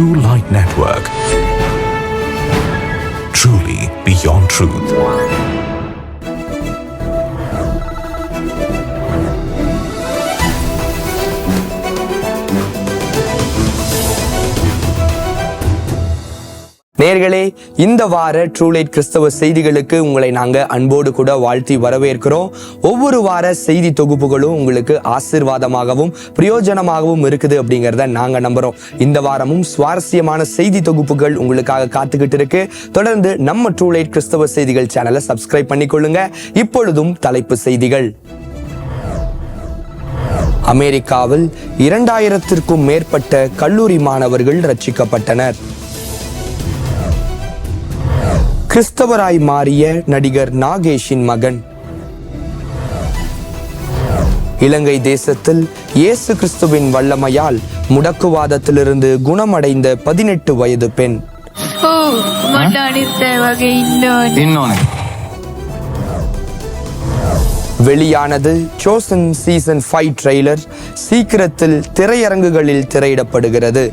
True Light Network. Truly beyond truth. நேயர்களே, இந்த வார ட்ரூலைட் கிறிஸ்தவ செய்திகளுக்கு உங்களை நாங்க அன்போடு கூட வாழ்த்தி வரவேற்கிறோம். ஒவ்வொரு வார செய்தி தொகுப்புகளும் உங்களுக்கு ஆசீர்வாதமாகவும் பிரயோஜனமாகவும் இருக்குது அப்படிங்கறத நாங்க நம்புறோம். இந்த வாரமும் சுவாரஸ்யமான செய்தி தொகுப்புகள் உங்களுக்காக காத்துக்கிட்டு இருக்கு. தொடர்ந்து நம்ம ட்ரூலைட் கிறிஸ்தவ செய்திகள் சேனலை சப்ஸ்கிரைப் பண்ணிக்கொள்ளுங்க. இப்பொழுதும் தலைப்பு செய்திகள். அமெரிக்காவில் 2000க்கும் மேற்பட்ட கல்லூரி மாணவர்கள் ரட்சிக்கப்பட்டனர். கிறிஸ்தவராய் மாறிய நடிகர் நாகேஷின் மகன். இலங்கை தேசத்தில் இயேசு கிறிஸ்துவின் வல்லமையால் முடக்குவாதத்திலிருந்து குணமடைந்த 18 வயது பெண். வெளியானது சோசன் சீசன் 5 ட்ரெய்லர் சீக்கிரத்தில் திரையரங்குகளில் திரையிடப்படுகிறது.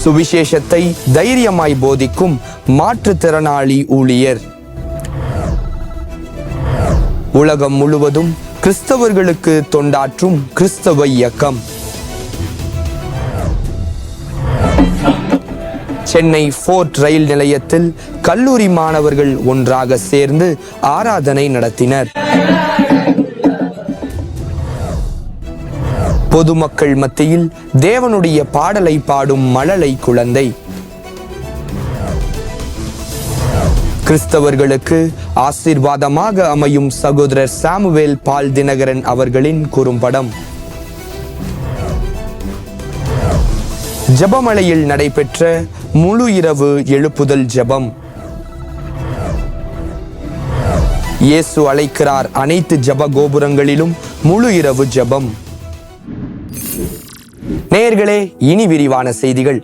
சுவிசேஷத்தை தைரியமாய் போதிக்கும் மாற்றுத்திறனாளி ஊழியர். உலகம் முழுவதும் கிறிஸ்தவர்களுக்கு தொண்டாற்றும் கிறிஸ்தவ இயக்கம். சென்னை ஃபோர்ட் ரயில் நிலையத்தில் கல்லூரி மாணவர்கள் ஒன்றாக சேர்ந்து ஆராதனை நடத்தினர். பொதுமக்கள் மத்தியில் தேவனுடைய பாடலை பாடும் மழலை குழந்தை. கிறிஸ்தவர்களுக்கு ஆசீர்வாதமாக அமையும் சகோதரர் சாமுவேல் பால் தினகரன் அவர்களின் குறும்படம். ஜெபமலையில் நடைபெற்ற முழு இரவு எழுப்புதல் ஜெபம். இயேசு அழைக்கிறார் அனைத்து ஜெப கோபுரங்களிலும் முழு இரவு ஜெபம். நேயர்களே, இனி விரிவான செய்திகள்.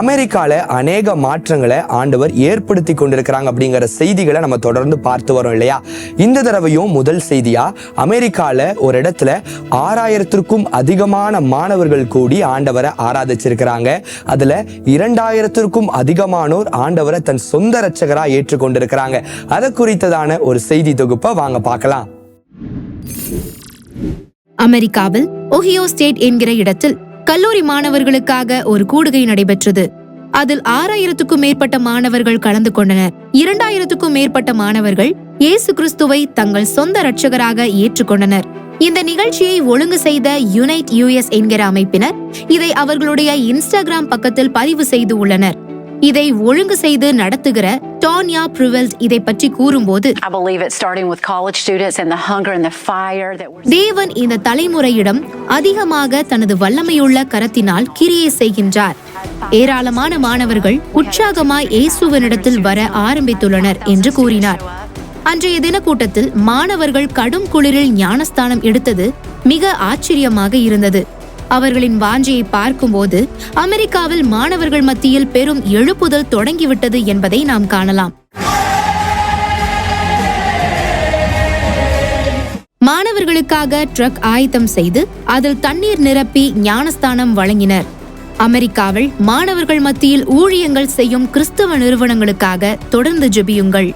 அமெரிக்கால அநேக மாற்றங்களை ஆண்டவர் ஏற்படுத்தி கொண்டிருக்கிறாங்க அப்படிங்கிற செய்திகளை நம்ம தொடர்ந்து பார்த்து வரோம் இல்லையா? இந்த தடவையும் முதல் செய்தியா அமெரிக்கால ஒரு இடத்துல 6000க்கும் அதிகமான மாணவர்கள் கூடி ஆண்டவரை ஆராதிச்சிருக்கிறாங்க. அதுல 2000க்கும் அதிகமானோர் ஆண்டவரை தன் சொந்த இரட்சகரா ஏற்றுக்கொண்டிருக்கிறாங்க. அதை குறித்ததான ஒரு செய்தி தொகுப்பை வாங்க பார்க்கலாம். அமெரிக்காவில் ஒஹியோ ஸ்டேட் என்கிற இடத்தில் கல்லூரி மாணவர்களுக்காக ஒரு கூடுகை நடைபெற்றது. அதில் 6000க்கும் மேற்பட்ட மாணவர்கள் கலந்து கொண்டனர். 2000க்கும் மேற்பட்ட மாணவர்கள் இயேசு கிறிஸ்துவை தங்கள் சொந்த இரட்சகராக ஏற்றுக்கொண்டனர். இந்த நிகழ்ச்சியை ஒழுங்கு செய்த யுனைட் யுஎஸ் என்கிற அமைப்பினர் இதை அவர்களுடைய இன்ஸ்டாகிராம் பக்கத்தில் பதிவு செய்து உள்ளனர். இதை ஒழுங்கு செய்து நடத்துகிற டான்யா ப்ரிவெல்ட் இதை பற்றி கூறும்போது, தேவன் இந்த தலைமுறையிடம் அதிகமாக தனது வல்லமையுள்ள கரத்தினால் கிரியை செய்கின்றார். ஏராளமான மாணவர்கள் உற்சாகமாய் இயேசுவினிடத்தில் வர ஆரம்பித்துள்ளனர் என்று கூறினார். அன்றைய தினக்கூட்டத்தில் மாணவர்கள் கடும் குளிரில் ஞானஸ்தானம் எடுத்தது மிக ஆச்சரியமாக இருந்தது. அவர்களின் வாஞ்சையை பார்க்கும்போது அமெரிக்காவில் மாணவர்கள் மத்தியில் பெரும் எழுப்புதல் தொடங்கிவிட்டது என்பதை நாம் காணலாம். மாணவர்களுக்காக ட்ரக் ஆயத்தம் செய்து அதில் தண்ணீர் நிரப்பி ஞானஸ்தானம் வழங்கினர். அமெரிக்காவில் மாணவர்கள் மத்தியில் ஊழியங்கள் செய்யும் கிறிஸ்தவ நிறுவனங்களுக்காக தொடர்ந்து ஜெபியுங்கள்.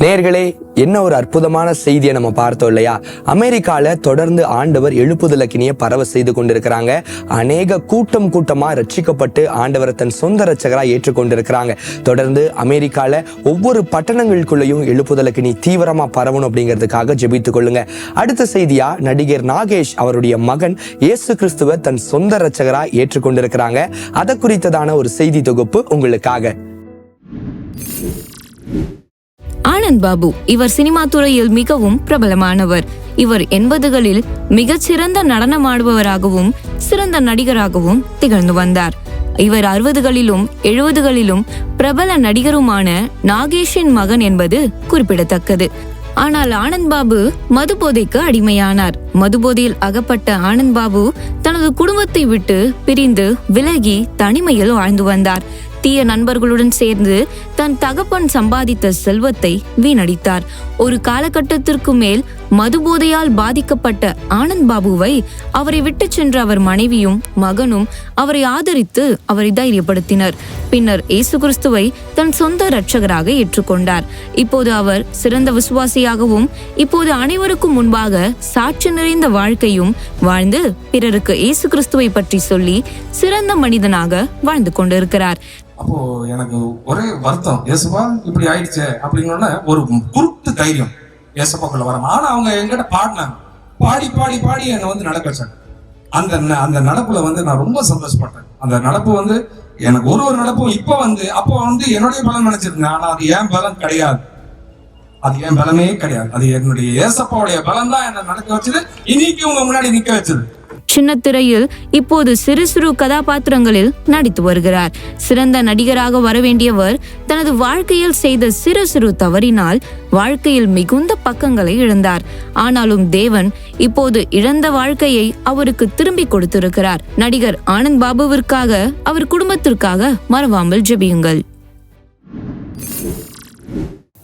நேயர்களே, என்ன ஒரு அற்புதமான செய்தியை நம்ம பார்த்தோம் இல்லையா? அமெரிக்கால தொடர்ந்து ஆண்டவர் எழுப்புதலக்கினிய பரவ செய்து கொண்டிருக்கிறாங்க. அநேக கூட்டமா ரட்சிக்கப்பட்டு ஆண்டவரை தன் சொந்த இரட்சகரா ஏற்றுக்கொண்டிருக்கிறாங்க. தொடர்ந்து அமெரிக்கால ஒவ்வொரு பட்டணங்களுக்குள்ளேயும் எழுப்புதலக்கினி தீவிரமா பரவணும் அப்படிங்கிறதுக்காக ஜெபித்துக் கொள்ளுங்க. அடுத்த செய்தியா, நடிகர் நாகேஷ் அவருடைய மகன் இயேசு கிறிஸ்துவை தன் சொந்த இரட்சகரா ஏற்றுக்கொண்டிருக்கிறாங்க. அதை குறித்ததான ஒரு செய்தி தொகுப்பு உங்களுக்காக. ஆனந்த் பாபு இவர் சினிமா துறையில் மிகவும் பிரபலமானவர். இவர் 80களில் மிகச்சிறந்த நடனமாடுபவராகவும் சிறந்த நடிகராகவும் திகழ்ந்து வந்தார். இவர் 60களிலும் 70களிலும் பிரபல நடிகருமான நாகேஷின் மகன் என்பது குறிப்பிடத்தக்கது. ஆனால் ஆனந்த் பாபு மதுபோதைக்கு அடிமையானார். மதுபோதையில் அகப்பட்ட ஆனந்த் பாபு தனது குடும்பத்தை விட்டு பிரிந்து விலகி தனிமையில் வாழ்ந்து வந்தார். தீய நண்பர்களுடன் சேர்ந்து தன் தகப்பன் சம்பாதித்த செல்வத்தை வீணடித்தார். ஒரு காலகட்டத்திற்கு மேல் மதுபோதையால் பாதிக்கப்பட்ட ஆனந்த் பாபுவை அவரை விட்டு சென்ற அவர் மனைவியும் மகனும் அவரை ஆதரித்து அவரை தைரியப்படுத்தினர். பின்னர் இயேசு கிறிஸ்துவை தன் சொந்த இரட்சகராக ஏற்றுக்கொண்டார். இப்போது அவர் சிறந்த விசுவாசியாகவும் இப்போது அனைவருக்கும் முன்பாக சாட்சி நிறைந்த வாழ்க்கையும் வாழ்ந்து பிறருக்கு இயேசு கிறிஸ்துவை பற்றி சொல்லி சிறந்த மனிதனாக வாழ்ந்து கொண்டிருக்கிறார். அப்போ எனக்கு ஒரே வருத்தம், ஏசப்பா இப்படி ஆயிடுச்சு அப்படின்னா ஒரு குருட்டு தைரியம் ஏசப்பாக்குள்ள வர. ஆனா அவங்க எங்கிட்ட பாடினாங்க, பாடி பாடி பாடி என்னை வந்து நடக்க வச்சாங்க. அந்த நடப்புல வந்து நான் ரொம்ப சந்தோஷப்பட்டேன். அந்த நடப்பு வந்து எனக்கு ஒரு நடப்பும் அப்போ வந்து என்னுடைய பலம் நினைச்சிருந்தேன். ஆனா அது ஏன் பலம் கிடையாது, அது என் பலமே கிடையாது. அது என்னுடைய ஏசப்பாவுடைய பலம் தான் என்ன நடக்க வச்சது, இன்னைக்கு உங்க முன்னாடி நிக்க வச்சது. சின்ன திரையில் இப்போது சிறு சிறு கதாபாத்திரங்களில் நடித்து வருகிறார். சிறந்த நடிகராக வரவேண்டியவர் தனது வாழ்க்கையில் செய்த சிறு சிறு தவறினால் வாழ்க்கையில் மிகுந்த பக்கங்களை இழந்தார். ஆனாலும் தேவன் இப்போது இழந்த வாழ்க்கையை அவருக்கு திரும்பி கொடுத்திருக்கிறார். நடிகர் ஆனந்த் பாபுவிற்காக அவர் குடும்பத்திற்காக மறவாமல் ஜெபியுங்கள்.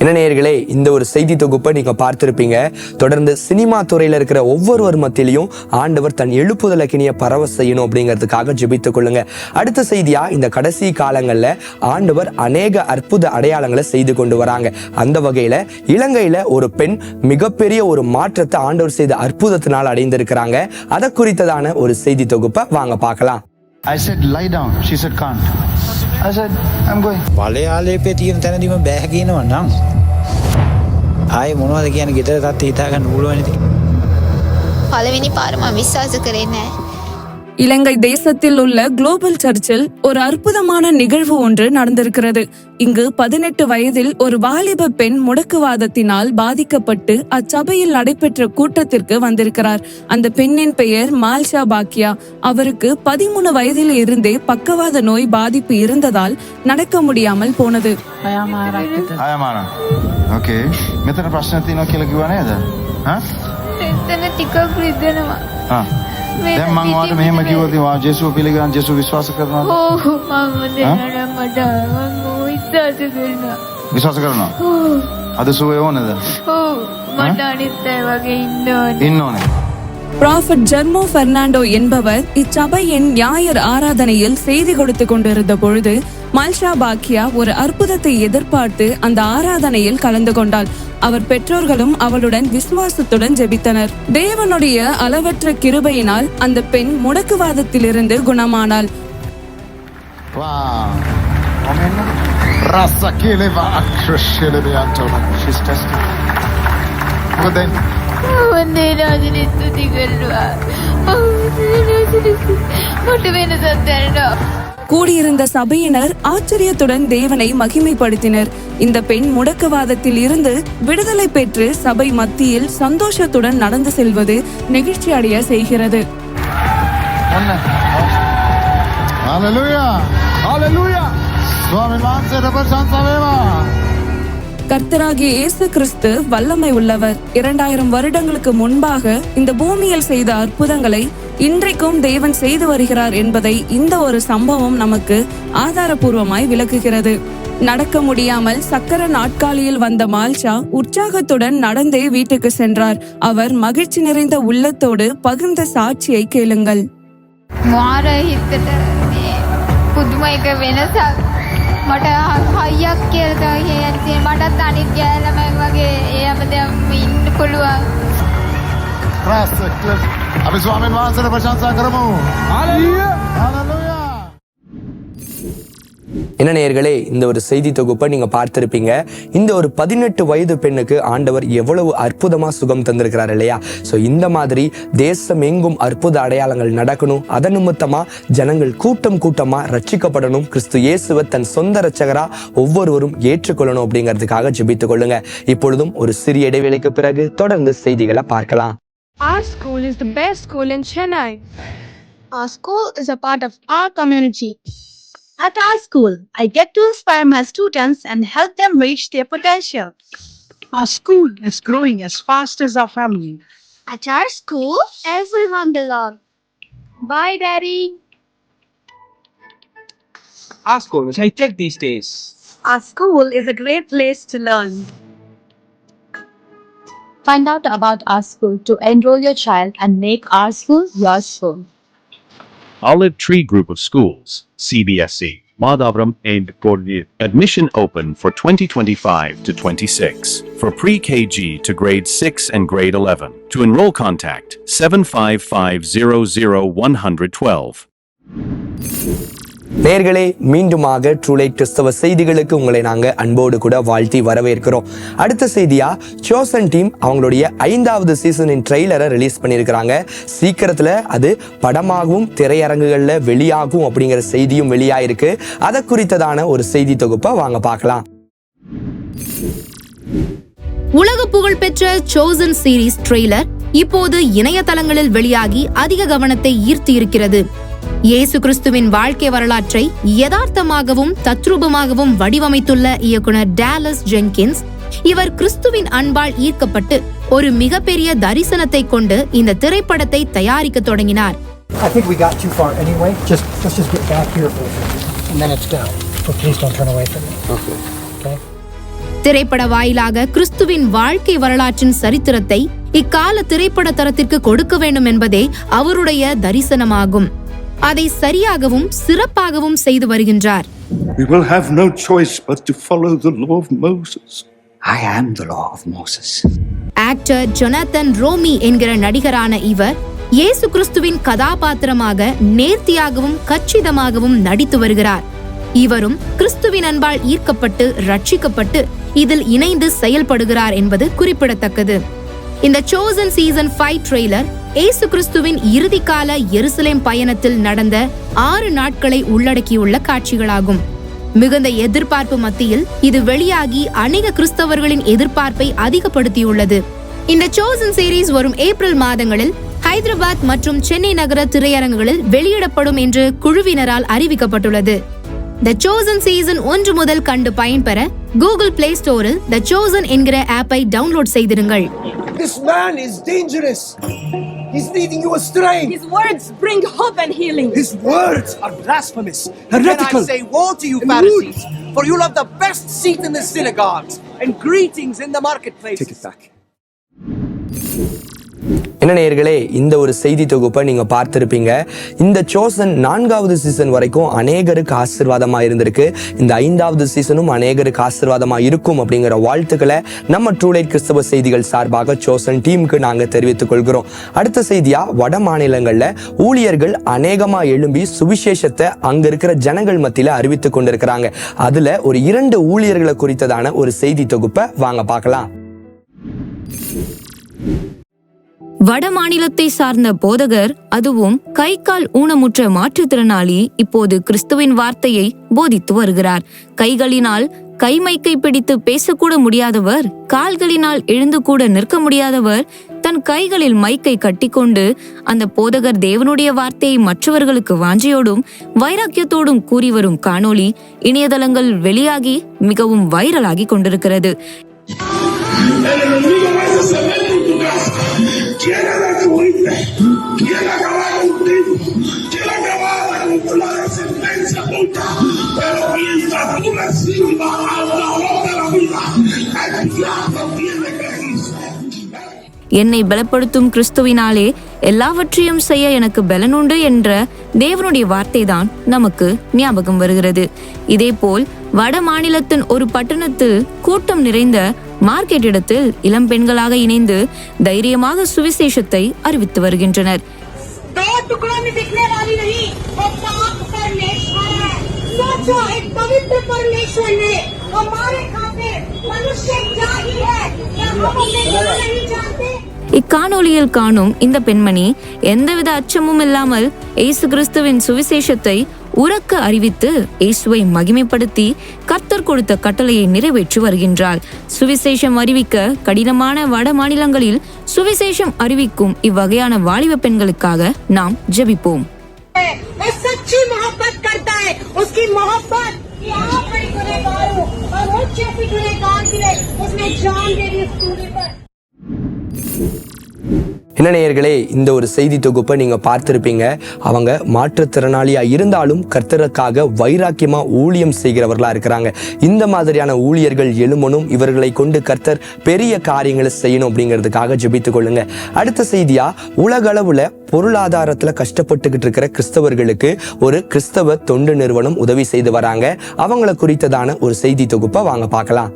என்ன நேயர்களே, இந்த ஒரு செய்தி தொகுப்பை நீங்க பார்த்திருப்பீங்க. தொடர்ந்து சினிமா துறையில இருக்கிற ஒவ்வொருவர் மத்தியிலையும் ஆண்டவர் தன் எழுப்புதல் அக்கினிய பரவ செய்யணும் அப்படிங்கிறதுக்காக ஜெபித்துக் கொள்ளுங்க. அடுத்த செய்தியா, இந்த கடைசி காலங்கள்ல ஆண்டவர் அநேக அற்புத அடையாளங்களை செய்து கொண்டு வராங்க. அந்த வகையில இலங்கையில ஒரு பெண் மிகப்பெரிய ஒரு மாற்றத்தை ஆண்டவர் செய்த அற்புதத்தினால் அடைந்திருக்கிறாங்க. அதை குறித்ததான ஒரு செய்தி தொகுப்பை வாங்க பார்க்கலாம். I said lie down. She said can't. I said I'm going. පලයාලේපේ තියෙන තැනදීම බෑ කියනවා නම් ආයේ මොනවද කියන්නේ ගෙදර තත් හිතා ගන්න පුළුවන් ඉතින්. පළවෙනි පාර මම විශ්වාස කරේ නැහැ. இலங்கை தேசத்தில் உள்ள குளோபல் சர்ச்சில் ஒரு அற்புதமான நிகழ்வு ஒன்று நடந்திருக்கிறது. இங்கு 18 வயதில் ஒரு வாலிப பெண் முடக்குவாதத்தினால் பாதிக்கப்பட்டு அச்சபையில் நடைபெற்ற கூட்டத்திற்கு வந்திருக்கிறார். அந்த பெண்ணின் பெயர் மால்ஷா பாக்கியா. அவருக்கு 13 வயதில் இருந்தே பக்கவாத நோய் பாதிப்பு இருந்ததால் நடக்க முடியாமல் போனது. අයමාරා. Okay. මෙතන ප්‍රශ්න තියෙනවා කියලා කිව්වා නේද? හා? එතන ටිකක් රිදෙනවා. හා. දැන් මම ඔයාලට මෙහෙම කිව්වොත් වා ජේසුව පිළිගන්න ජේසුව විශ්වාස කරනවද? ඔව් මම දෙන්නා මට විශ්වාස කරනවා. විශ්වාස කරනවා? අද සුවය ඕනද? ඔව් මට අනිත් අය වගේ ඉන්න ඕනේ. ப்ராஃபட் ஜெர்மோ பெர்னாண்டோ என்பவர் இச்சபையின் ஞாயிறு ஆராதனையில் செய்தி கொடுத்து கொண்டிருந்த பொழுது மால்ஷா பாக்கியா ஒரு அற்புதத்தை எதிர்பார்த்து அந்த ஆராதனையில் கலந்து கொண்டாள். அவர் பெற்றோர்களும் அவளுடன் விசுவாசத்துடன் ஜெபித்தனர். தேவனுடைய அளவற்ற கிருபையினால் அந்த பெண் முடக்குவாதத்திலிருந்து குணமானாள். கூடியிருந்த சபையினர் ஆச்சரியத்துடன் தேவனை மகிமைப்படுத்தினர். இந்த பெண் முடக்குவாதத்தில் இருந்து விடுதலை பெற்று சபை மத்தியில் சந்தோஷத்துடன் நடந்து செல்வது நெகிழ்ச்சி அடைய செய்கிறது. கர்த்தராகிய இயேசு கிறிஸ்து வல்லமை உள்ளவர். 2000 வருடங்களுக்கு முன்பாக இந்த பூமியில் செய்த அற்புதங்களை இன்றைக்கும் தேவன் செய்து வருகிறார் என்பதை இந்த ஒரு சம்பவம் நமக்கு ஆதாரபூர்வமாய் விளக்குகிறது. நடக்க முடியாமல் சக்கர நாட்காலியில் வந்த மால்ஷா உற்சாகத்துடன் நடந்தே வீட்டுக்கு சென்றார். அவர் மகிழ்ச்சி நிறைந்த உள்ளத்தோடு பகிர்ந்த சாட்சியை கேளுங்கள். මාර හිතට පුදුම එක වෙනසක් මට හයියක් කියලා කියන්නේ මටත් අනිත් ගෑනමයි වගේ ඒ හැමදේම ඉන්න පුළුවන්. අපි ස්වාමීන් වහන්සේට ප්‍රශංසා කරමු. හalleluya. என்ன நேயர்களே, இந்த ஒரு செய்தி தொகுப்பை நீங்க பார்த்திருப்பீங்க. இந்த ஒரு 18 வயது பெண்ணுக்கு ஆண்டவர் எவ்வளவு அற்புதமா சுகம் தந்திருக்கிறார் இல்லையா? சோ இந்த மாதிரி தேசம் எங்கும் அற்புத அடையாளங்கள் நடக்கணும். அதன் நிமித்தமா ஜனங்கள் கூட்டம் கூட்டமா ரட்சிக்கப்படணும். கிறிஸ்து இயேசுவை தன் சொந்த இரட்சகரா ஒவ்வொருவரும் ஏற்றுக்கொள்ளணும் அப்படிங்கிறதுக்காக ஜெபித்துக் கொள்ளுங்க. இப்பொழுதும் ஒரு சிறிய இடைவேளைக்கு பிறகு தொடர்ந்து செய்திகளை பார்க்கலாம். Our school is the best school in Chennai. Our school is a part of our community. At our school, I get to inspire my students and help them reach their potential. Our school is growing as fast as our family. At our school, everyone belongs. Bye, Daddy. Our school is high-tech these days. Our school is a great place to learn. Find out about our school to enroll your child and make our school your school. Olive Tree Group of Schools, CBSE, Madhavaram and Gordi. Admission open for 2025 to 26 for pre-KG to grade 6 and grade 11. To enroll, contact 75500112. நேர்களே, மீண்டுமாக ட்ரூலைட் கிறிஸ்தவ செய்திகளுக்கு உங்களை நாங்க அன்போடு கூட வாழ்த்தி வரவேற்கிறோம். அடுத்த செய்தியா, சோசன் டீம் அவங்களுடைய 5வது சீசனின் ட்ரெய்லரை ரிலீஸ் பண்ணியிருக்கிறாங்க. சீக்கிரத்துல அது படமாகவும் திரையரங்குகள்ல வெளியாகும் அப்படிங்கிற செய்தியும் வெளியாயிருக்கு. அதை குறித்ததான ஒரு செய்தி தொகுப்பை வாங்க பார்க்கலாம். உலக புகழ்பெற்ற சோசன் சீரீஸ் ட்ரெய்லர் இப்போது இணையதளங்களில் வெளியாகி அதிக கவனத்தை ஈர்த்து இருக்கிறது. இயேசு கிறிஸ்துவின் வாழ்க்கை வரலாற்றை யதார்த்தமாகவும் தத்ரூபமாகவும் வடிவமைத்துள்ள இயக்குனர் டாலஸ் ஜென்கின்ஸ், இவர் கிறிஸ்துவின் அன்பால் ஈர்க்கப்பட்டு ஒரு மிகப்பெரிய தரிசனத்தை கொண்டு இந்த திரைப்படத்தை தயாரிக்க தொடங்கினார். திரைப்பட வாயிலாக கிறிஸ்துவின் வாழ்க்கை வரலாற்றின் சரித்திரத்தை இக்கால திரைப்பட தரத்திற்கு கொடுக்க வேண்டும் என்பதே அவருடைய தரிசனமாகும். அதை சரியாகவும் சிறப்பாகவும் செய்து வருகின்றார். We will have no choice but to follow the law of Moses. I am the law of Moses. Actor Jonathan Roumie என்கிற நடிகரான இவர் இயேசு கிறிஸ்துவின் கதாபாத்திரமாக நேர்த்தியாகவும் கச்சிதமாகவும் நடித்து வருகிறார். இவரும் கிறிஸ்துவின் அன்பால் ஈர்க்கப்பட்டு ரட்சிக்கப்பட்டு இதில் இணைந்து செயல்படுகிறார் என்பது குறிப்பிடத்தக்கது. இந்த சோசன் சீசன் 5 ட்ரெய்லர் இயேசு கிறிஸ்துவின் இறுதிக்கால எருசலேம் பயணத்தில் நடந்த 6 நாட்களை உள்ளடக்கியுள்ள காட்சிகளாகும். மிகுந்த எதிர்பார்ப்பு மத்தியில் இது வெளியாகி அநேக கிறிஸ்தவர்களின் எதிர்பார்ப்பை அதிகப்படுத்தியுள்ளது. இந்த சோசன் சீரீஸ் வரும் ஏப்ரல் மாதங்களில் ஹைதராபாத் மற்றும் சென்னை நகர திரையரங்குகளில் வெளியிடப்படும் என்று குழுவினரால் அறிவிக்கப்பட்டுள்ளது. த சோசன் சீசன் 1 முதல் கண்டு பயன்பெற கூகுள் பிளே ஸ்டோரில் த சோசன் என்கிற ஆப்பை download செய்திருங்கள். This man is dangerous. He's leading you astray. His words bring hope and healing. His words are blasphemous, heretical. And I say, woe to you, Pharisees, for you love the best seat in the synagogues and greetings in the marketplace. Take it back. என்ன நேயர்களே, இந்த ஒரு செய்தி தொகுப்பை நீங்க பார்த்திருப்பீங்க. இந்த chosen 4வது சீசன் வரைக்கும் அநேகருக்கு ஆசீர்வாதமா இருந்திருக்கு. இந்த 5வது சீசனும் அநேகருக்கு ஆசீர்வாதமா இருக்கும் அப்படிங்கிற வாழ்த்துக்களை நம்ம ட்ரூலைட் கிறிஸ்தவ செய்திகள் சார்பாக சோசன் டீமுக்கு நாங்க தெரிவித்துக் கொள்கிறோம். அடுத்த செய்தியா, வட மாநிலங்கள்ல ஊழியர்கள் அநேகமா எழும்பி சுவிசேஷத்தை அங்க இருக்கிற ஜனங்கள் மத்தியில அறிவித்துக் கொண்டிருக்கிறாங்க. அதுல ஒரு 2 ஊழியர்களை குறித்ததான ஒரு செய்தி தொகுப்பை வாங்க பார்க்கலாம். வட மாநிலத்தை சார்ந்த போதகர், அதுவும் கை கால் ஊனமுற்ற மாற்றுத்திறனாளி, இப்போது கிறிஸ்துவின் வார்த்தையை போதித்து வருகிறார். கைகளினால் கைமைக்கை பிடித்து பேசக்கூட முடியாதவர், கால்களினால் எழுந்து கூட நிற்க முடியாதவர், தன் கைகளில் மைக்கை கட்டிக்கொண்டு அந்த போதகர் தேவனுடைய வார்த்தையை மற்றவர்களுக்கு வாஞ்சையோடும் வைராக்கியத்தோடும் கூறி வரும் காணொளி இணையதளங்கள் வெளியாகி மிகவும் வைரலாகி கொண்டிருக்கிறது. ¿Quién es el que moriste? ¿Quién acaba contigo? ¿Quién acaba con la descendencia puta? Pero mientras tú le sirvas a la voz de la vida, el diablo tiene que irse. என்னை பலப்படுத்தும் கிறிஸ்துவினாலே எல்லாவற்றையும் செய்ய எனக்கு பலனுண்டு என்ற தேவனுடைய வார்த்தைதான் நமக்கு ஞாபகம் வருகிறது. இதேபோல் வட மாநிலத்தின் ஒரு பட்டணத்தில் கூட்டம் நிறைந்த மார்க்கெட் இடத்தில் இளம் பெண்களாக இணைந்து தைரியமாக சுவிசேஷத்தை அறிவித்து வருகின்றனர். இக்காணொலியில் காணும் இந்த பெண்மணி எந்தவித அச்சமும் இல்லாமல் இயேசு கிறிஸ்துவின் சுவிசேஷத்தை உரக்க அறிவித்து இயேசுவை மகிமைப்படுத்தி கர்த்தர் கொடுத்த கட்டளையை நிறைவேற்றி வருகின்றார். சுவிசேஷம் அறிவிக்க கடினமான வட மாநிலங்களில் சுவிசேஷம் அறிவிக்கும் இவ்வகையான வாலிப பெண்களுக்காக நாம் ஜெபிப்போம். என்ன நேயர்களே, இந்த ஒரு செய்தி தொகுப்பை நீங்க பார்த்திருப்பீங்க. அவங்க மாற்றுத்திறனாளியா இருந்தாலும் கர்த்தருக்காக வைராக்கியமா ஊழியம் செய்கிறவர்களா இருக்கிறாங்க. இந்த மாதிரியான ஊழியர்கள் எழுமனும், இவர்களை கொண்டு கர்த்தர் பெரிய காரியங்களை செய்யணும் அப்படிங்கிறதுக்காக ஜெபித்துக் கொள்ளுங்க. அடுத்த செய்தியா, உலக அளவுல பொருளாதாரத்துல கஷ்டப்பட்டுக்கிட்டு இருக்கிற கிறிஸ்தவர்களுக்கு ஒரு கிறிஸ்தவ தொண்டு நிறுவனம் உதவி செய்து வராங்க. அவங்களை குறித்ததான ஒரு செய்தி தொகுப்பை வாங்க பார்க்கலாம்.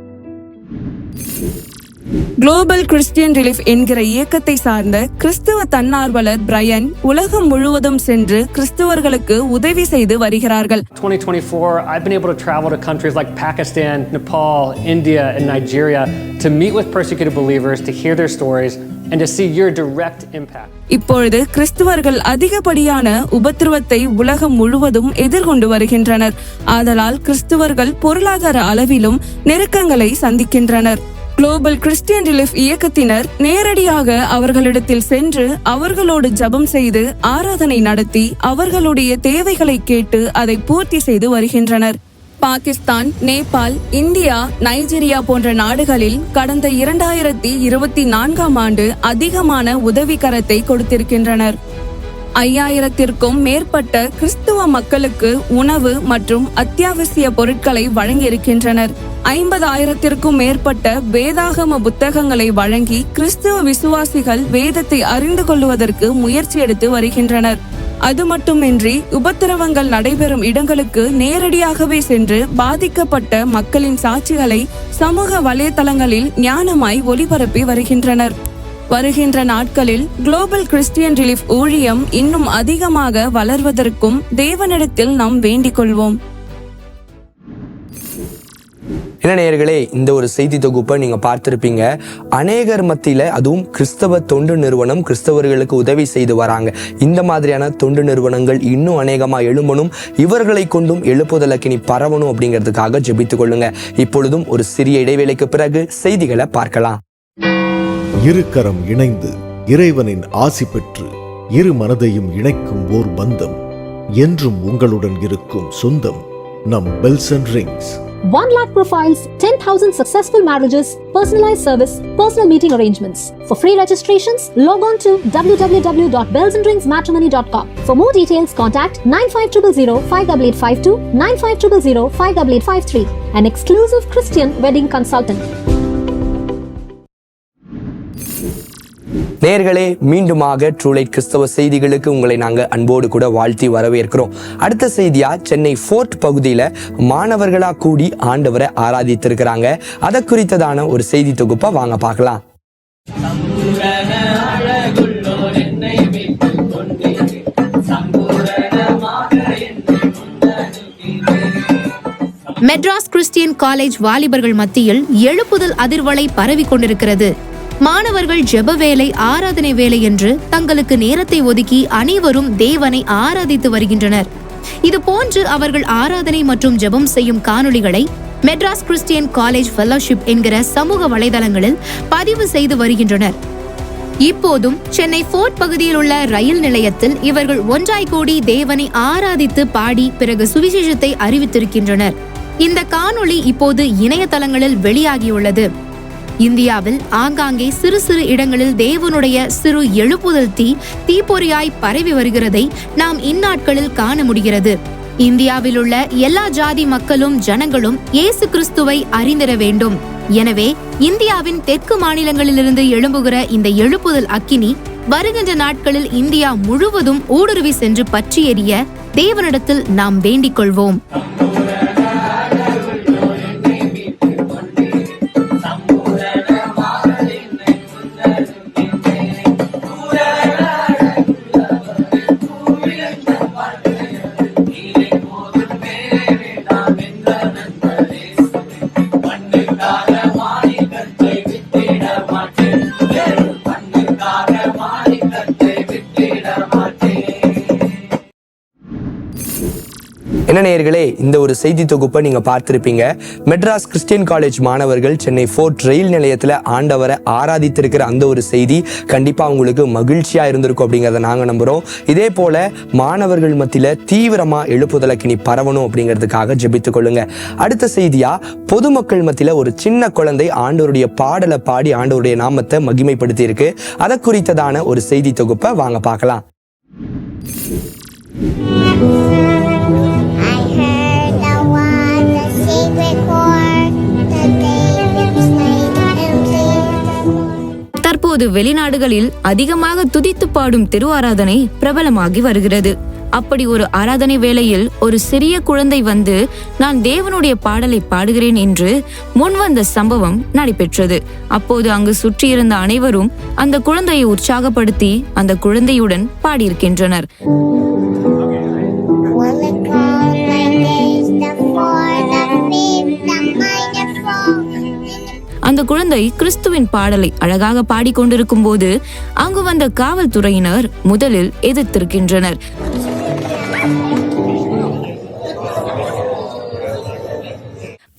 குளோபல் கிறிஸ்டியன் ரிலீஃப் என்கிற இயக்கத்தை சார்ந்த கிறிஸ்தவ தன்னார்வலர் பிரையன் உலகம் முழுவதும் சென்று கிறிஸ்தவர்களுக்கு உதவி செய்து வருகிறார்கள். 2024, I've been able to travel to countries like Pakistan, Nepal, India, and Nigeria to meet with persecuted believers, to hear their stories, and to see your direct impact. இப்பொழுது கிறிஸ்தவர்கள் அதிகப்படியான உபத்திரவத்தை உலகம் முழுவதும் எதிர்கொண்டு வருகின்றனர். ஆதலால் கிறிஸ்தவர்கள் பொருளாதார அளவிலும் நெருக்கங்களை சந்திக்கின்றனர். குளோபல் கிறிஸ்டியன் ரிலீஃப் இயக்கத்தினர் நேரடியாக அவர்களிடத்தில் சென்று அவர்களோடு ஜெபம் செய்து ஆராதனை நடத்தி அவர்களுடைய தேவைகளை கேட்டு அதை பூர்த்தி செய்து வருகின்றனர். பாகிஸ்தான், நேபாள், இந்தியா, நைஜீரியா போன்ற நாடுகளில் கடந்த 2024ஆம் ஆண்டு அதிகமான உதவிக்கரத்தை கொடுத்திருக்கின்றனர். 5000த்திற்கும் மேற்பட்ட கிறிஸ்துவ மக்களுக்கு உணவு மற்றும் அத்தியாவசிய பொருட்களை வழங்கியிருக்கின்றனர். 50,000த்திற்கும் மேற்பட்ட வேதாகம புத்தகங்களை வழங்கி கிறிஸ்துவ விசுவாசிகள் வேதத்தை அறிந்து கொள்வதற்கு முயற்சி எடுத்து வருகின்றனர். அது மட்டுமின்றி உபத்திரவங்கள் நடைபெறும் இடங்களுக்கு நேரடியாகவே சென்று பாதிக்கப்பட்ட மக்களின் சாட்சிகளை சமூக வலைதளங்களில் ஞானமாய் ஒளிபரப்பி வருகின்றனர். வருகின்ற நாட்களில் குளோபல் கிறிஸ்டியன் ரிலீஃப் ஊழியம் இன்னும் அதிகமாக வளர்வதற்கும் தேவனிடத்தில் நாம் வேண்டிக் கொள்வோம். என்ன நேயர்களே, இந்த ஒரு செய்தி தொகுப்பை நீங்க பார்த்திருப்பீங்க. அநேகர் மத்தியில, அதுவும் கிறிஸ்தவ தொண்டு நிறுவனம் கிறிஸ்தவர்களுக்கு உதவி செய்து வராங்க. இந்த மாதிரியான தொண்டு நிறுவனங்கள் இன்னும் அநேகமா எழும்பணும், இவர்களை கொண்டும் எழுப்புதல் அக்கினி பரவணும் அப்படிங்கிறதுக்காக ஜெபித்துக் கொள்ளுங்க. இப்பொழுதும் ஒரு சிறிய இடைவேளைக்கு பிறகு செய்திகளை பார்க்கலாம். இருகரம் இணைந்து இறைவனின் ஆசி பெற்று இரு மனதையும் இணைக்கும் ஓர் பந்தம், என்றும் உங்களுடன் இருக்கும் சொந்தம் நம் Bells and Rings. 1 lakh profiles, 10,000 successful marriages, personalized service, personal meeting arrangements. For free registrations, log on to www.bellsandringsmatrimony.com. For more details, contact 9500 5852, 9500 5853, an exclusive Christian wedding consultant. நேயர்களே, மீண்டுமாக ட்ரூலைட் கிறிஸ்தவ செய்திகளுக்கு உங்களை நாங்க அன்போடு கூட வாழ்த்தி வரவேற்கிறோம். அடுத்த செய்தியா, சென்னை ஃபோர்ட் பகுதியில மாணவர்களா கூடி ஆண்டவரை ஆராதித்திருக்கிறாங்க. அதை குறித்ததான ஒரு செய்தி தொகுப்பா வாங்க பார்க்கலாம். மெட்ராஸ் கிறிஸ்டியன் காலேஜ் வாலிபர்கள் மத்தியில் எழுப்புதல் அதிர்வலை பரவி கொண்டிருக்கிறது. மாணவர்கள் ஜெப வேலை, ஆராதனை வேலை என்று தங்களுக்கு நேரத்தை ஒதுக்கி அனைவரும் தேவனை ஆராதித்து வருகின்றனர். இது போன்று அவர்கள் ஆராதனை மற்றும் ஜெபம் செய்யும் காணொளிகளை மெட்ராஸ் கிறிஸ்டியன் காலேஜ் ஃபெல்லோஷிப் என்கிற சமூக வலைதளங்களில் பதிவு செய்து வருகின்றனர். இப்போதும் சென்னை ஃபோர்ட் பகுதியில் உள்ள ரயில் நிலையத்தில் இவர்கள் ஒன்றாய் கூடி தேவனை ஆராதித்து பாடி பிறகு சுவிசேஷத்தை அறிவித்திருக்கின்றனர். இந்த காணொளி இப்போது இணையதளங்களில் வெளியாகியுள்ளது. இந்தியாவில் ஆங்காங்கே சிறு சிறு இடங்களில் தேவனுடைய சிறு எழுப்புதல் தீப்பொறியாய் பரவி வருகிறதை நாம் இந்நாட்களில் காண முடிகிறது. இந்தியாவில் உள்ள எல்லா ஜாதி மக்களும் ஜனங்களும் இயேசு கிறிஸ்துவை அறிந்திட வேண்டும். எனவே இந்தியாவின் தெற்கு மாநிலங்களிலிருந்து எழும்புகிற இந்த எழுப்புதல் அக்கினி வருகின்ற நாட்களில் இந்தியா முழுவதும் ஊடுருவி சென்று பற்றி எரிய தேவனிடத்தில் நாம் வேண்டிக் கொள்வோம். என்ன நேயர்களே, இந்த ஒரு செய்தி தொகுப்பை நீங்க பார்த்திருப்பீங்க. மெட்ராஸ் கிறிஸ்டியன் காலேஜ் மாணவர்கள் சென்னை ஃபோர்ட் ரயில் நிலையத்துல ஆண்டவரை ஆராதித்திருக்கிற அந்த ஒரு செய்தி கண்டிப்பா உங்களுக்கு மகிழ்ச்சியா இருந்திருக்கும் அப்படிங்கறத நாங்க நம்புறோம். இதே போல மாணவர்கள் மத்தியில தீவிரமா எழுப்புதலக்கினி பரவணும் அப்படிங்கிறதுக்காக ஜெபித்துக் கொள்ளுங்க. அடுத்த செய்தியா, பொதுமக்கள் மத்தியில ஒரு சின்ன குழந்தை ஆண்டவருடைய பாடலை பாடி ஆண்டவருடைய நாமத்தை மகிமைப்படுத்தி இருக்கு. அதை குறித்ததான ஒரு செய்தி தொகுப்பை வாங்க பார்க்கலாம். தற்போது வெளிநாடுகளில் அதிகமாக துதித்து பாடும் திருவாராதனை பிரபலமாகி வருகிறது. அப்படி ஒரு ஆராதனை வேளையில் ஒரு சிறிய குழந்தை வந்து நான் தேவனுடைய பாடலை பாடுகிறேன் என்று முன்வந்த சம்பவம் நடைபெற்றது. அப்போது அங்கு சுற்றியிருந்த அனைவரும் அந்த குழந்தையை உற்சாகப்படுத்தி அந்த குழந்தையுடன் பாடியிருக்கின்றனர். அந்த குழந்தை கிறிஸ்துவின் பாடலை அழகாக பாடிக்கொண்டிருக்கும் போது அங்கு வந்த காவல்துறையினர் முதலில் எதிர்த்திருக்கின்றனர்.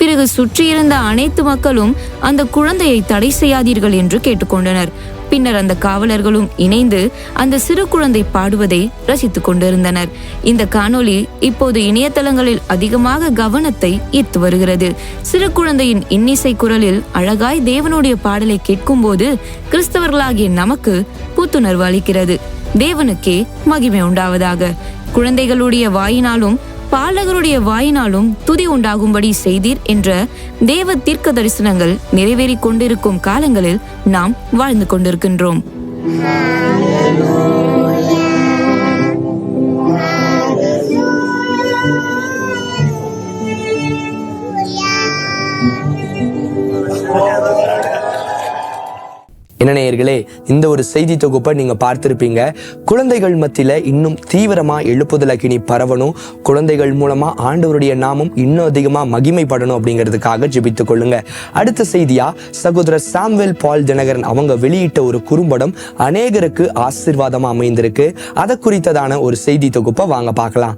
பிறகு சுற்றியிருந்த அனைத்து மக்களும் அந்த குழந்தையை தடை செய்யாதீர்கள் என்று கேட்டுக்கொண்டனர். பின்னர் அந்த காவலர்களும் இணைந்து அந்த சிறு குழந்தை பாடுவதை ரசித்துக் கொண்டிருந்தனர். இந்த காணொளி இப்போது இணையதளங்களில் அதிகமாக கவனத்தை ஈர்த்து வருகிறது. சிறு குழந்தையின் இன்னிசை குரலில் அழகாய் தேவனுடைய பாடலை கேட்கும் போது கிறிஸ்தவர்களாகிய நமக்கு புத்துணர்வு அளிக்கிறது. தேவனுக்கே மகிமை உண்டாவதாக. குழந்தைகளுடைய வாயினாலும் பாலகருடைய வாயினாலும் துதி உண்டாகும்படி செய்தீர் என்ற தேவ தீர்க்க தரிசனங்கள் நிறைவேறிக் கொண்டிருக்கும் காலங்களில் நாம் வாழ்ந்து கொண்டிருக்கின்றோம். என்ன நேயர்களே, இந்த ஒரு செய்தி தொகுப்பை நீங்க பார்த்திருப்பீங்க. குழந்தைகள் மத்தியில இன்னும் தீவிரமா எழுப்புதலக்கினி பரவணும், குழந்தைகள் மூலமா ஆண்டவருடைய நாமம் இன்னும் அதிகமா மகிமைப்படணும் அப்படிங்கிறதுக்காக ஜெபித்துக் கொள்ளுங்க. அடுத்த செய்தியா, சகோதரர் சாமுவேல் பால் தினகரன் அவங்க வெளியிட்ட ஒரு குறும்படம் அநேகருக்கு ஆசீர்வாதமா அமைந்திருக்கு. அதை குறித்ததான ஒரு செய்தி தொகுப்பை வாங்க பார்க்கலாம்.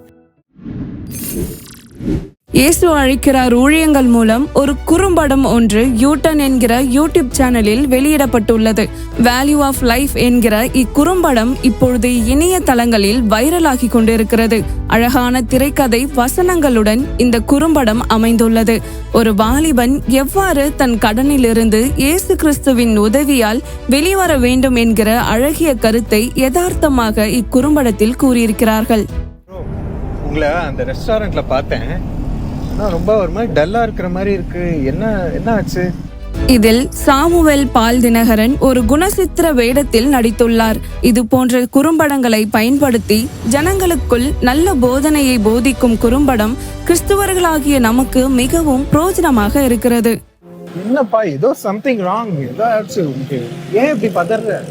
இயேசு அழைக்கிறார் ஊழியங்கள் மூலம் ஒரு குறும்படம் ஒன்று யூட்டன் என்கிற யூடியூப் சேனலில் வெளியிடப்பட்டுள்ளது. வேல்யூ ஆஃப் லைஃப் என்கிற இக்குறும்படம் இப்பொழுது இணையதளங்களில் வைரலாகி கொண்டிருக்கிறது. அழகான திரைக்கதை வசனங்களுடன் இந்த குறும்படம் அமைந்துள்ளது. ஒரு வாலிபன் எவ்வாறு தன் கடனிலிருந்து இயேசு கிறிஸ்துவின் உதவியால் வெளிவர வேண்டும் என்கிற அழகிய கருத்தை யதார்த்தமாக இக்குறும்படத்தில் கூறியிருக்கிறார்கள். உங்களை அந்த ரெஸ்டாரண்ட்ல பார்த்தேன், ரொம்ப ஒரு மாதிரி டல்லா இருக்கிற மாதிரி இருக்கு. என்ன ஆச்சு? இதில் சாமுவேல் பால் தினகரன் ஒரு குணசித்திர வேடத்தில் நடித்துள்ளார். இது போன்ற குறும்படங்களை பயன்படுத்தி ஜனங்களுக்குள் நல்ல போதனையை போதிக்கும் குறும்படம் கிறிஸ்துவர்களாகிய நமக்கு மிகவும் பிரயோஜனமாக இருக்கிறது. என்னப்பா, ஏதோ சம்திங் ராங், ஏதோ ஆச்சு. ஏன் இப்படி பதற?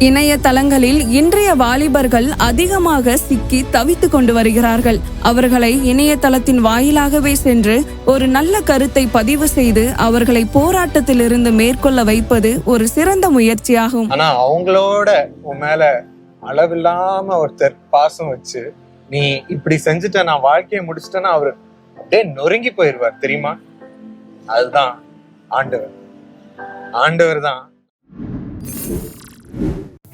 இணையதளங்களில் இன்றைய வாலிபர்கள் அதிகமாக சிக்கி தவித்து கொண்டு வருகிறார்கள். அவர்களை இணையதளத்தின் வாயிலாகவே சென்று ஒரு நல்ல கருத்தை பதிவு செய்து அவர்களை போராட்டத்திலிருந்து மேற்கொள்ள வைப்பது ஒரு சிறந்த முயற்சியாகும். ஆனா அவங்களோட உன் மேல அளவில்லாம ஒருத்தர் பாசம் வச்சு நீ இப்படி செஞ்சுட்ட, நான் வாழ்க்கையை முடிச்சுட்டேன்னா அவரு அப்படியே நொறுங்கி போயிருவார் தெரியுமா? அதுதான் ஆண்டவர் தான்.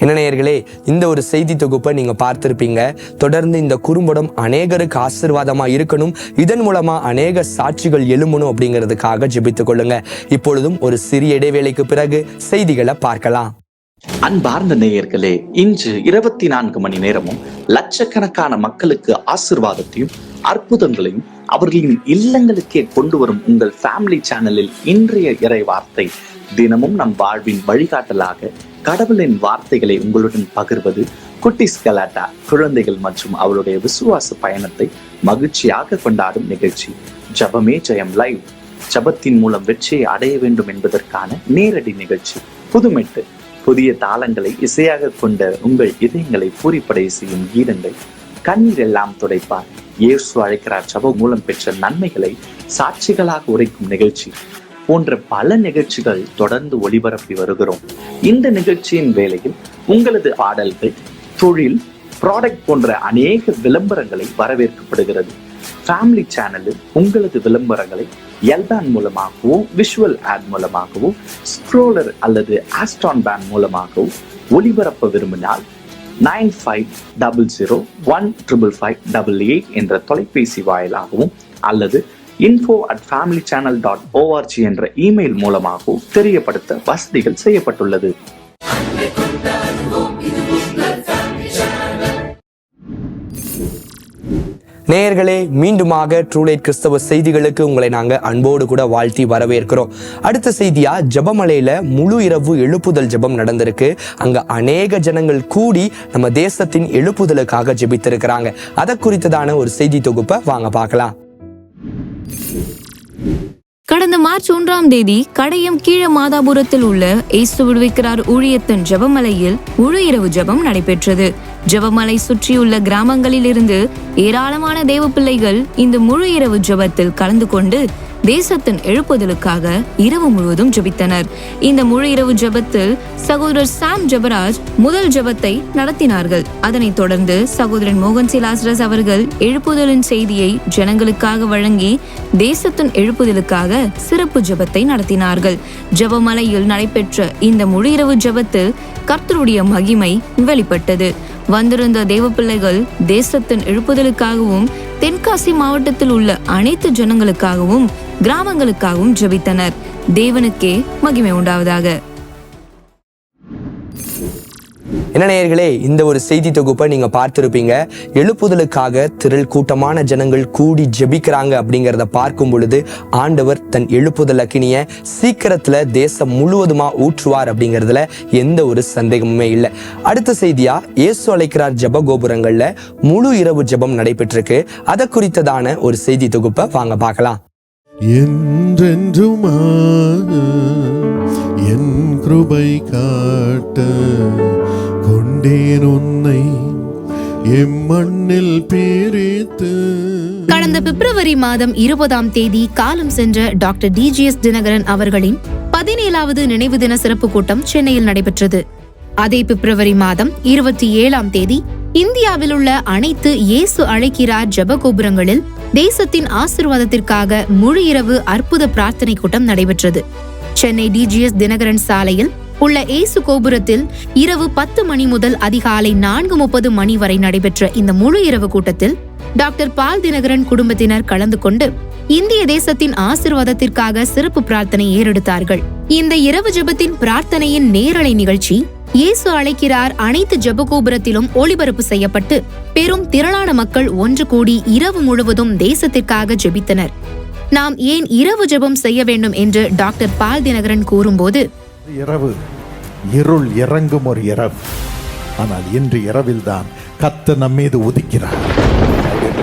என்ன நேயர்களே, இந்த ஒரு செய்தி தொகுப்பை நீங்க பார்த்திருப்பீங்க. தொடர்ந்து இந்த குறும்படம் அநேகருக்கு ஆசீர்வாதமா இருக்கணும், இதன் மூலமா அநேக சாட்சிகள் எழும்பணும் அப்படிங்கிறதுக்காக ஜெபித்துக் கொள்ளுங்க. இப்பொழுதும் ஒரு சிறிய இடைவேளைக்கு பிறகு செய்திகளை பார்க்கலாம். அன்பார்ந்த நேயர்களே, இன்று 24 மணி நேரமும் லட்சக்கணக்கான மக்களுக்கு ஆசீர்வாதத்தையும் அற்புதங்களையும் அவர்களின் இல்லங்களுக்கே கொண்டு வரும் உங்கள் ஃபேமிலி சேனலில் இன்றைய இறை வார்த்தை தினமும் நம் வாழ்வின் வழிகாட்டலாக கடவுளின் வார்த்தைகளை உங்களுடன் பகிர்வது குட்டிஸ் கலாட்டா. குழந்தைகள் மற்றும் அவருடைய விசுவாச பயணத்தை மகிழ்ச்சியாக கொண்டாடும் நிகழ்ச்சி ஜபமே ஜெயம் லைவ். ஜபத்தின் மூலம் வெற்றியை அடைய வேண்டும் என்பதற்கான நேரடி நிகழ்ச்சி. புதுமெட்டு புதிய தாளங்களை இசையாக கொண்ட உங்கள் இதயங்களை பூரிப்படை செய்யும் கீதங்கள். கண்ணீர் எல்லாம் துடைப்பார். இயேசு அழைக்கிறார் ஜபம் மூலம் பெற்ற நன்மைகளை சாட்சிகளாக உரைக்கும் நிகழ்ச்சி போன்ற பல நிகழ்ச்சிகள் தொடர்ந்து ஒளிபரப்பி வருகிறோம். இந்த நிகழ்ச்சியின் வேளையில் உங்களது பாடல்கள், தொழில், ப்ராடக்ட் போன்ற அநேக விளம்பரங்களை வரவேற்கப்படுகிறது. ஃபேமிலி சேனலில் உங்களது விளம்பரங்களை எல்பேண்ட் மூலமாகவோ விஷுவல் ஆட் மூலமாகவோ ஸ்க்ரோலர் அல்லது ஆஸ்ட்ரான் பேண்ட் மூலமாகவோ ஒளிபரப்ப விரும்பினால் 9500155588 என்ற தொலைபேசி வாயிலாகவும் அல்லது info@familychannel.org என்ற இமெயில் மூலமாகவும் தெரியப்படுத்த வசதிகள் செய்யப்பட்டுள்ளது. நேயர்களே, மீண்டுமாக ட்ரூலைட் கிறிஸ்தவ செய்திகளுக்கு உங்களை நாங்க அன்போடு கூட வாழ்த்தி வரவேற்கிறோம். அடுத்த செய்தியா, ஜெபமலையில முழு இரவு எழுப்புதல் ஜெபம் நடந்திருக்கு. அங்க அநேக ஜனங்கள் கூடி நம்ம தேசத்தின் எழுப்புதலுக்காக ஜெபித்திருக்கிறாங்க. அதை குறித்ததான ஒரு செய்தி தொகுப்பை வாங்க பார்க்கலாம். கடந்த மார்ச் 1ஆம் தேதி கடையம் கீழ மாதாபுரத்தில் உள்ள இயேசு விடுவிக்கிறார் ஊழியத்தின் ஜெபமலையில் முழு இரவு ஜெபம் நடைபெற்றது. ஜெபமலை சுற்றியுள்ள கிராமங்களில் இருந்து ஏராளமான தேவ பிள்ளைகள் இந்த முழு இரவு ஜெபத்தில் கலந்து கொண்டு தேசத்தின் எழுப்புதலுக்காக இரவு முழுவதும் ஜெபித்தனர். இந்த முழு இரவு ஜெபத்தில் சகோதரர் சாம் ஜெபராஜ் முதல் ஜெபத்தை நடத்தினார்கள். அதனைத் தொடர்ந்து சகோதரன் மோகன் சிலாஸ்ரஸ் அவர்கள் எழுப்புதலின் செய்தியை ஜனங்களுக்காக வழங்கி தேசத்தின் எழுப்புதலுக்காக சிறப்பு ஜெபத்தை நடத்தினார்கள். ஜெபமலையில் நடைபெற்ற இந்த முழு இரவு ஜெபத்தில் கர்த்தருடைய மகிமை வெளிப்பட்டது. வந்திருந்த தேவ பிள்ளைகள் தேசத்தின் எழுப்புதலுக்காகவும் தென்காசி மாவட்டத்தில் உள்ள அனைத்து ஜனங்களுக்காகவும் கிராமங்களுக்காகவும் ஜெபித்தனர். தேவனுக்கே மகிமை உண்டாவதாக. என்ன நேயர்களே, இந்த ஒரு செய்தி தொகுப்பை நீங்க பார்த்திருப்பீங்க. எழுப்புதலுக்காக திரள் கூட்டமான ஜனங்கள் கூடி ஜெபிக்கிறாங்க அப்படிங்கிறத பார்க்கும் பொழுது ஆண்டவர் தன் எழுப்புதல் அக்கினிய சீக்கிரத்துல தேசம் முழுவதுமா ஊற்றுவார் அப்படிங்கிறதுல எந்த ஒரு சந்தேகமுமே இல்லை. அடுத்த செய்தியா, இயேசு அழைக்கிறார் ஜெப கோபுரங்கள்ல முழு இரவு ஜெபம் நடைபெற்றிருக்கு. அதை குறித்ததான ஒரு செய்தி தொகுப்பை வாங்க பார்க்கலாம். என்றென்றுமாக என் கிருபை காட்ட கொண்டேன் உன்னை எம்மண்ணில் பிரித்து. கடந்த பிப்ரவரி மாதம் 20ஆம் தேதி காலம் சென்ற டாக்டர் DGS தினகரன் அவர்களின் 17வது நினைவு தின சிறப்பு கூட்டம் சென்னையில் நடைபெற்றது. அதே பிப்ரவரி மாதம் 27ஆம் தேதி இந்தியாவில் உள்ள அனைத்து இயேசு அழைக்கிறார் ஜெப கோபுரங்களில் தேசத்தின் ஆசீர்வாதத்திற்காக முழு இரவு அற்புத பிரார்த்தனை கூட்டம் நடைபெற்றது. சென்னை DGS தினகரன் சாலையில் உள்ள இயேசு கோபுரத்தில் இரவு 10 மணி முதல் அதிகாலை 4:30 மணி வரை நடைபெற்ற இந்த முழு இரவு கூட்டத்தில் டாக்டர் பால் தினகரன் குடும்பத்தினர் கலந்து கொண்டு இந்திய தேசத்தின் ஆசீர்வாதத்திற்காக சிறப்பு பிரார்த்தனை ஏறெடுத்தார்கள். இந்த இரவு ஜெபத்தின் பிரார்த்தனையின் நேரலை நிகழ்ச்சி இயேசு அழைக்கிறார் அனைத்து ஜெப கோபுரத்திலும் ஒளிபரப்பு செய்யப்பட்டு பெரும் திரளான மக்கள் ஒன்று கூடி இரவு முழுவதும் தேசத்திற்காக ஜெபித்தனர். நாம் ஏன் இரவு ஜெபம் செய்ய வேண்டும் என்று டாக்டர் பால் தினகரன் கூறும்போது, இரவு இருள் இறங்கும் ஒரு இரவு. ஆனால் இன்று இரவில்தான் கர்த்தர் நம் மீது உதிக்கிறார்.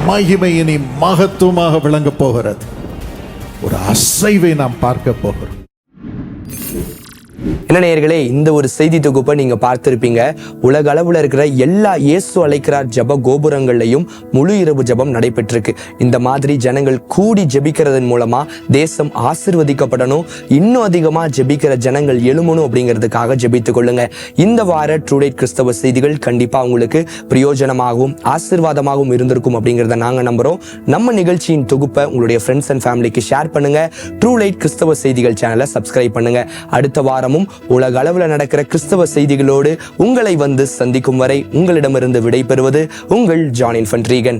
மகிமை இனி மகத்துவமாக விளங்கப் போகிறது. ஒரு அசைவை நாம் பார்க்க போகிறோம். என்ன நேயர்களே, இந்த ஒரு செய்தி தொகுப்பை நீங்க பார்த்திருப்பீங்க. உலக அளவுல இருக்கிற எல்லா இயேசு அழைக்கிறார் ஜெப கோபுரங்கள்லையும் முழு இரவு ஜெபம் நடைபெற்றிருக்கு. இந்த மாதிரி ஜனங்கள் கூடி ஜெபிக்கிறதன் மூலமா தேசம் ஆசீர்வதிக்கப்படணும், இன்னும் அதிகமா ஜெபிக்கிற ஜனங்கள் எழுமணும் அப்படிங்கிறதுக்காக ஜெபித்துக் கொள்ளுங்க. இந்த வார ட்ரூலைட் கிறிஸ்தவ செய்திகள் கண்டிப்பா உங்களுக்கு பிரயோஜனமாகவும் ஆசீர்வாதமாகவும் இருந்திருக்கும் அப்படிங்கிறத நாங்க நம்புறோம். நம்ம நிகழ்ச்சியின் தொகுப்பை உங்களுடைய ஃப்ரெண்ட்ஸ் அண்ட் ஃபேமிலிக்கு ஷேர் பண்ணுங்க. ட்ரூலைட் கிறிஸ்தவ செய்திகள் சேனலை சப்ஸ்கிரைப் பண்ணுங்க. அடுத்த வாரமும் உலக அளவுல நடக்கிற கிறிஸ்தவ செய்திகளோடு உங்களை வந்து சந்திக்கும் வரை உங்களிடமிருந்து விடை பெறுவது உங்கள் ஜான் இன்ஃபன்ட் ரீகன்.